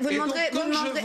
Vous demanderez,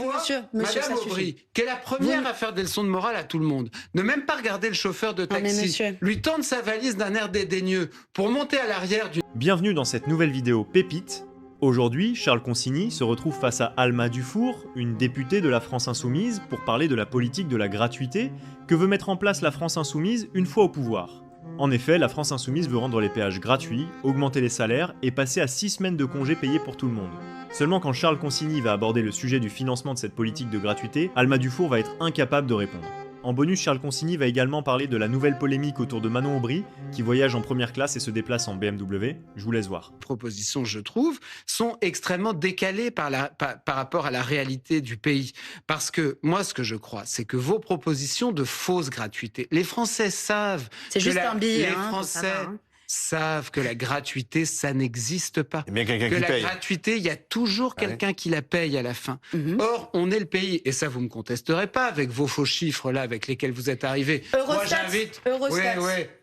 monsieur, Madame Aubry, qui est la première à faire des leçons de morale à tout le monde, ne même pas regarder le chauffeur de taxi, lui tendre sa valise d'un air dédaigneux pour monter à l'arrière du... Bienvenue dans cette nouvelle vidéo Pépite. Aujourd'hui, Charles Consigny se retrouve face à Alma Dufour, une députée de la France Insoumise, pour parler de la politique de la gratuité que veut mettre en place la France Insoumise une fois au pouvoir. En effet, la France Insoumise veut rendre les péages gratuits, augmenter les salaires et passer à 6 semaines de congés payés pour tout le monde. Seulement quand Charles Consigny va aborder le sujet du financement de cette politique de gratuité, Alma Dufour va être incapable de répondre. En bonus, Charles Consigny va également parler de la nouvelle polémique autour de Manon Aubry, qui voyage en première classe et se déplace en BMW. Je vous laisse voir. Les propositions, je trouve, sont extrêmement décalées par rapport à la réalité du pays. Parce que moi, ce que je crois, c'est que vos propositions de fausse gratuité, les Français savent... C'est juste un billet, les Français savent que la gratuité, ça n'existe pas. Mais que la gratuité, il y a toujours quelqu'un qui la paye à la fin. Or, on est le pays, et ça vous me contesterez pas avec vos faux chiffres là avec lesquels vous êtes arrivés. Eurostat.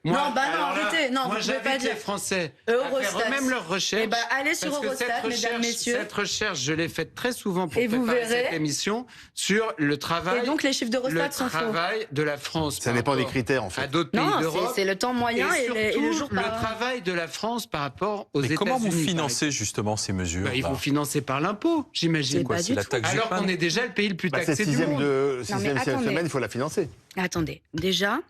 Moi, arrêtez. Non, moi, vous pouvez pas dire. Les Français Eurostat. à faire même leurs recherches. Eh ben, allez sur Eurostat, mesdames, messieurs. Cette recherche, je l'ai faite très souvent pour et préparer cette émission sur le travail. Et donc les chiffres d'Eurostat sont faux. Le travail de la France. Ça dépend des critères en fait. À d'autres pays d'Europe. C'est le temps moyen et le jour par. Le travail de la France par rapport aux États-Unis. Comment vous financez justement ces mesures? Ils vont financer par l'impôt, j'imagine. C'est la taxe alors qu'on est déjà le pays le plus taxé du monde. Sixième semaine, il faut la financer. Attendez, déjà,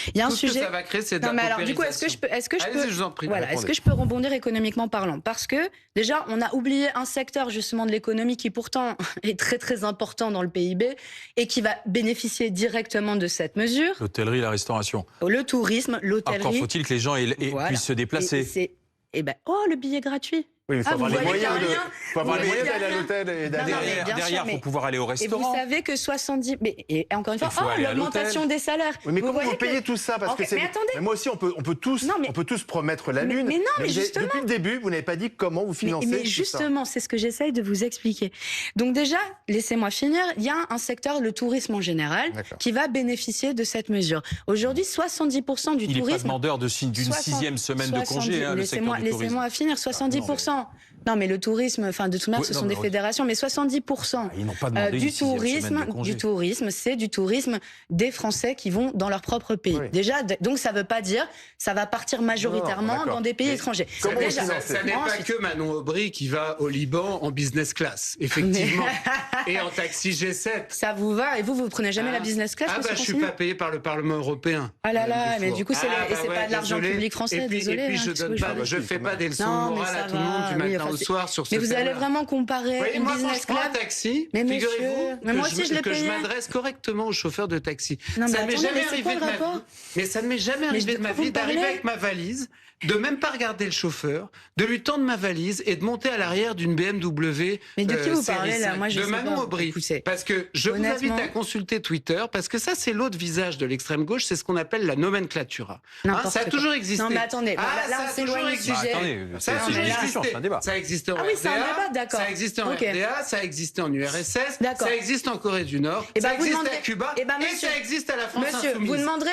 il y a un sujet. Ce que ça va créer, c'est de non, mais alors, du coup, est-ce que je peux rebondir économiquement parlant? Parce que déjà, on a oublié un secteur justement de l'économie qui pourtant est très très important dans le PIB et qui va bénéficier directement de cette mesure. L'hôtellerie, la restauration. Le tourisme, l'hôtellerie. Encore faut-il que les gens puissent se déplacer. Le billet gratuit. Oui, il faut avoir les moyens d'aller à l'hôtel et d'aller derrière, il faut pouvoir aller au restaurant. Et vous savez que 70... Et encore une fois, l'augmentation des salaires. Oui, mais comment vous payez tout ça? Parce que mais moi aussi, on peut tous promettre la lune. Mais justement... Depuis le début, vous n'avez pas dit comment vous financez mais justement, c'est ce que j'essaye de vous expliquer. Donc déjà, laissez-moi finir, il y a un secteur, le tourisme en général, qui va bénéficier de cette mesure. Aujourd'hui, 70% du tourisme... Il n'est pas demandeur d'une 6e semaine de congé, le secteur du tourisme. Laissez-moi finir, 70%. Non, mais le tourisme, enfin, de toute manière, ce sont des fédérations, mais 70% du tourisme, c'est du tourisme des Français qui vont dans leur propre pays. Oui. Déjà, donc ça ne veut pas dire ça va partir majoritairement dans des pays étrangers. Ça n'est pas que Manon Aubry qui va au Liban en business class, effectivement, et en taxi G7. Ça vous va? Et vous prenez jamais la business class? Je suis pas payé par le Parlement européen. Ah là là, mais du coup, c'est pas de l'argent public français, désolé. Et puis je fais pas des leçons morales à tout le monde du matin au soir sur ce mais vous allez vraiment comparer une business class? Un taxi, figurez-vous que je m'adresse correctement aux chauffeurs de taxi. Ça ne m'est jamais arrivé de ma vie. Mais ça ne m'est jamais arrivé de ma vie d'arriver avec ma valise, de même pas regarder le chauffeur, de lui tendre ma valise et de monter à l'arrière d'une BMW. Mais de qui vous parlez là? Moi, de Manon Aubry. Parce que je vous invite à consulter Twitter, parce que ça, c'est l'autre visage de l'extrême gauche, c'est ce qu'on appelle la nomenclature. Ça a toujours existé. Non, mais attendez, là, on s'éloigne du sujet. Ça a toujours existé. C'est un débat. Ça existe en RDA, c'est un débat, d'accord. Ça existe en RDA, ça existe en URSS, ça existe en Corée du Nord, ça existe à Cuba et ça existe à la France Insoumise. Vous demanderez,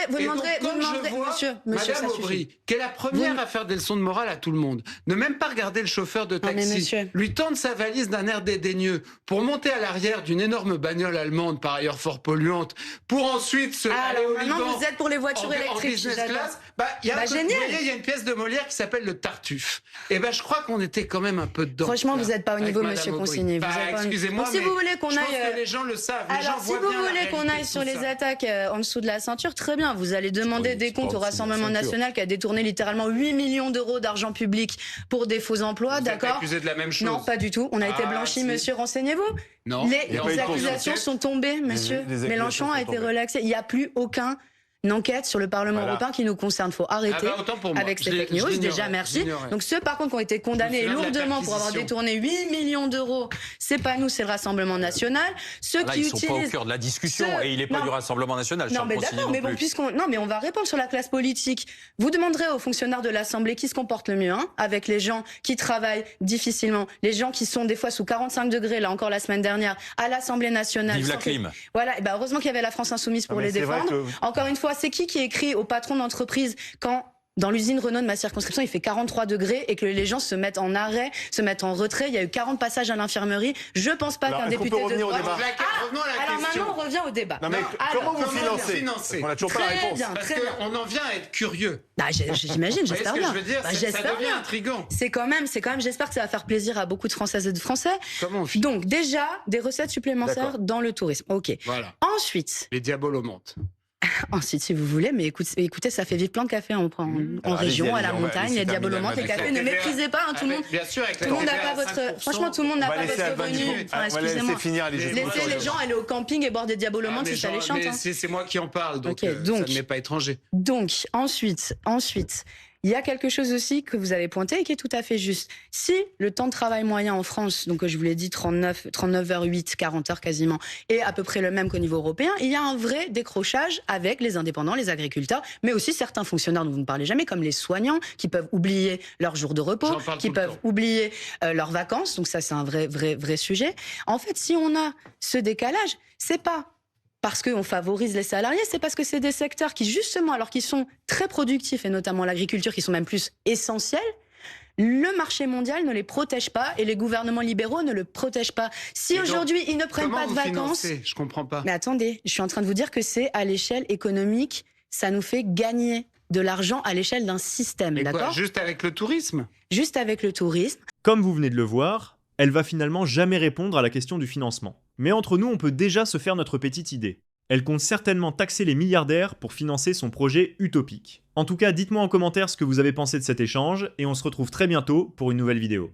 Madame Aubry, qui est la première à faire des leçons de morale à tout le monde, ne même pas regarder le chauffeur de taxi, lui tendre sa valise d'un air dédaigneux pour monter à l'arrière d'une énorme bagnole allemande, par ailleurs fort polluante, pour ensuite aller au Liban. Maintenant, vous êtes pour les voitures électriques. Vous voyez, il y a une pièce de Molière qui s'appelle Le Tartuffe. Et je crois qu'on était quand même un peu dedans. Franchement, vous n'êtes pas au niveau, monsieur Consigny. Excusez-moi, si vous voulez qu'on aille, je pense que les gens le savent. Alors, si vous voulez qu'on aille sur les attaques en dessous de la ceinture, très bien. Vous allez demander des comptes au Rassemblement national qui a détourné littéralement 8 millions d'euros d'argent public pour des faux emplois, d'accord? Vous êtes accusé de la même chose. Non, pas du tout. On a été blanchi, monsieur. Renseignez-vous. Non. Les accusations sont tombées, monsieur. Mélenchon a été relaxé. Il n'y a plus aucun une enquête sur le Parlement européen qui nous concerne. Il faut arrêter avec ces fake news. Déjà, merci. Donc ceux, par contre, qui ont été condamnés lourdement pour avoir détourné 8 millions d'euros, c'est pas nous, c'est le Rassemblement national. Ceux qui ils sont pas au cœur de la discussion et il n'est pas du Rassemblement national. Non, mais d'accord, mais bon, non, mais on va répondre sur la classe politique. Vous demanderez aux fonctionnaires de l'Assemblée qui se comportent le mieux, avec les gens qui travaillent difficilement, les gens qui sont des fois sous 45 degrés, là encore la semaine dernière, à l'Assemblée nationale. Vive la clim. Voilà, et heureusement qu'il y avait la France Insoumise pour les défendre. Encore une fois, c'est qui écrit au patron d'entreprise quand dans l'usine Renault de ma circonscription, il fait 43 degrés et que les gens se mettent en arrêt, se mettent en retrait. Il y a eu 40 passages à l'infirmerie. Je pense pas qu'un député de droite... Alors maintenant, on revient au débat. Non, mais comment vous financez? On n'a toujours pas la réponse. Parce qu'on en vient à être curieux. J'imagine, j'espère bien. Ce que je veux dire, ça devient intriguant. C'est quand même, j'espère que ça va faire plaisir à beaucoup de Françaises et de Français. Donc déjà, des recettes supplémentaires dans le tourisme. Ok. Voilà. Ensuite... Les diabolomantes. Ensuite, si vous voulez, mais écoutez, ça fait vite plein de café en région, à la montagne, les diabolomantes, les cafés. Ne méprisez pas, tout le monde. Bien sûr, tout le monde n'a pas votre. Franchement, tout le monde n'a pas votre revenu. Excusez-moi. Laissez les gens aller au camping et boire des diabolomantes si ça les chante. C'est moi qui en parle, donc ça ne m'est pas étranger. Donc, ensuite, il y a quelque chose aussi que vous avez pointé et qui est tout à fait juste. Si le temps de travail moyen en France, donc je vous l'ai dit, 39h08, 40 heures quasiment, est à peu près le même qu'au niveau européen, il y a un vrai décrochage avec les indépendants, les agriculteurs, mais aussi certains fonctionnaires dont vous ne parlez jamais, comme les soignants, qui peuvent oublier leurs jours de repos, qui peuvent oublier leurs vacances. Donc ça, c'est un vrai sujet. En fait, si on a ce décalage, c'est pas parce qu'on favorise les salariés, c'est parce que c'est des secteurs qui, justement, alors qu'ils sont très productifs, et notamment l'agriculture, qui sont même plus essentiels, le marché mondial ne les protège pas et les gouvernements libéraux ne le protègent pas. Si aujourd'hui, ils ne prennent pas de vacances... Je comprends pas. Mais attendez, je suis en train de vous dire que c'est à l'échelle économique, ça nous fait gagner de l'argent à l'échelle d'un système, d'accord ? Juste avec le tourisme ? Juste avec le tourisme. Comme vous venez de le voir, elle va finalement jamais répondre à la question du financement. Mais entre nous, on peut déjà se faire notre petite idée. Elle compte certainement taxer les milliardaires pour financer son projet utopique. En tout cas, dites-moi en commentaire ce que vous avez pensé de cet échange, et on se retrouve très bientôt pour une nouvelle vidéo.